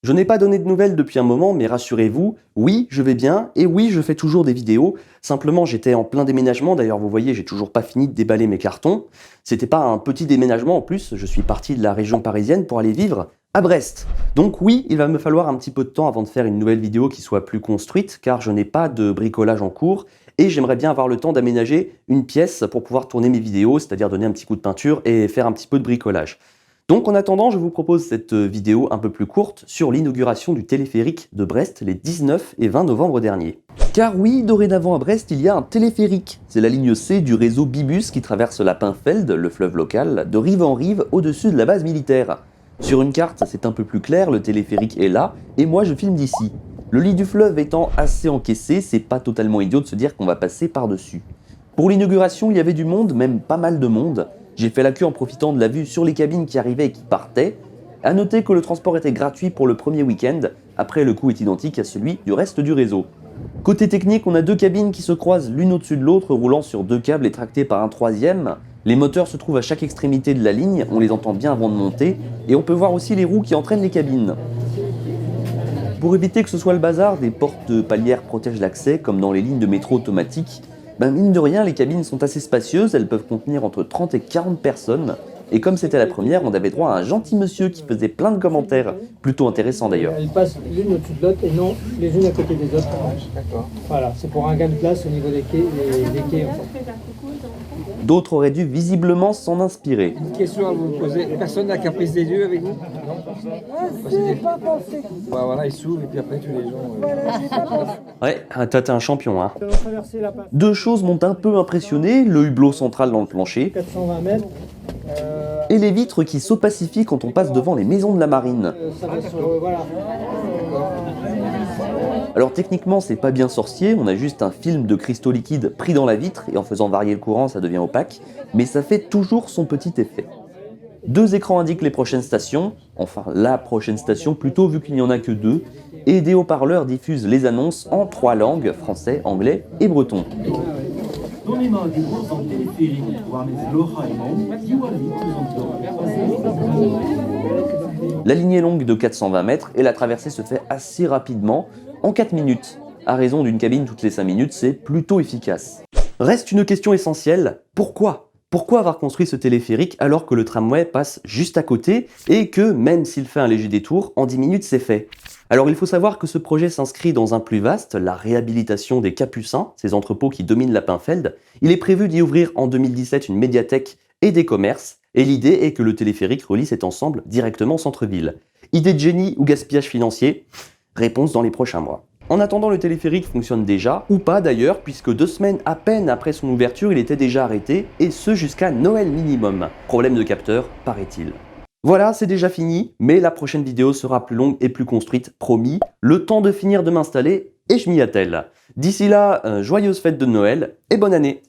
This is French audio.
Je n'ai pas donné de nouvelles depuis un moment, mais rassurez-vous, oui, je vais bien, et oui, je fais toujours des vidéos. Simplement, j'étais en plein déménagement, d'ailleurs vous voyez, j'ai toujours pas fini de déballer mes cartons. C'était pas un petit déménagement en plus, je suis parti de la région parisienne pour aller vivre à Brest. Donc oui, il va me falloir un petit peu de temps avant de faire une nouvelle vidéo qui soit plus construite, car je n'ai pas de bricolage en cours, et j'aimerais bien avoir le temps d'aménager une pièce pour pouvoir tourner mes vidéos, c'est-à-dire donner un petit coup de peinture et faire un petit peu de bricolage. Donc en attendant, je vous propose cette vidéo un peu plus courte sur l'inauguration du téléphérique de Brest les 19 et 20 novembre dernier. Car oui, dorénavant à Brest, il y a un téléphérique. C'est la ligne C du réseau Bibus qui traverse la Pinfeld, le fleuve local, de rive en rive au-dessus de la base militaire. Sur une carte, c'est un peu plus clair, le téléphérique est là, et moi je filme d'ici. Le lit du fleuve étant assez encaissé, c'est pas totalement idiot de se dire qu'on va passer par-dessus. Pour l'inauguration, il y avait du monde, même pas mal de monde. J'ai fait la queue en profitant de la vue sur les cabines qui arrivaient et qui partaient. A noter que le transport était gratuit pour le premier week-end, après le coût est identique à celui du reste du réseau. Côté technique, on a deux cabines qui se croisent l'une au-dessus de l'autre, roulant sur deux câbles et tractés par un troisième. Les moteurs se trouvent à chaque extrémité de la ligne, on les entend bien avant de monter, et on peut voir aussi les roues qui entraînent les cabines. Pour éviter que ce soit le bazar, des portes palières protègent l'accès, comme dans les lignes de métro automatiques. Mine de rien, les cabines sont assez spacieuses, elles peuvent contenir entre 30 et 40 personnes. Et comme c'était la première, on avait droit à un gentil monsieur qui faisait plein de commentaires, plutôt intéressants d'ailleurs. Elles passent l'une au-dessus de l'autre et non les unes à côté des autres. D'accord. Voilà, c'est pour un gain de place au niveau des quais. En fait. D'autres auraient dû visiblement s'en inspirer. Une question à vous poser. Personne n'a caprice des yeux avec vous? Non. J'ai pas pensé. Voilà, il s'ouvre et puis après tous les gens. Ouais, toi t'es un champion hein. Deux choses m'ont un peu impressionné, le hublot central dans le plancher. 420 mètres. Et les vitres qui s'opacifient quand on passe devant les maisons de la marine. Voilà. Alors techniquement c'est pas bien sorcier, on a juste un film de cristaux liquides pris dans la vitre et en faisant varier le courant ça devient opaque, mais ça fait toujours son petit effet. Deux écrans indiquent les prochaines stations, enfin la prochaine station plutôt vu qu'il n'y en a que deux, et des haut-parleurs diffusent les annonces en trois langues, français, anglais et breton. La ligne est longue de 420 mètres et la traversée se fait assez rapidement, en 4 minutes. À raison d'une cabine toutes les 5 minutes, c'est plutôt efficace. Reste une question essentielle, pourquoi ? Pourquoi avoir construit ce téléphérique alors que le tramway passe juste à côté et que, même s'il fait un léger détour, en 10 minutes c'est fait? Alors il faut savoir que ce projet s'inscrit dans un plus vaste, la réhabilitation des Capucins, ces entrepôts qui dominent la Pinfeld. Il est prévu d'y ouvrir en 2017 une médiathèque et des commerces, et l'idée est que le téléphérique relie cet ensemble directement au centre-ville. Idée de génie ou gaspillage financier? Réponse dans les prochains mois. En attendant, le téléphérique fonctionne déjà, ou pas d'ailleurs, puisque 2 semaines à peine après son ouverture, il était déjà arrêté, et ce jusqu'à Noël minimum. Problème de capteur, paraît-il. Voilà, c'est déjà fini, mais la prochaine vidéo sera plus longue et plus construite, promis. Le temps de finir de m'installer, et je m'y attelle. D'ici là, joyeuses fêtes de Noël, et bonne année!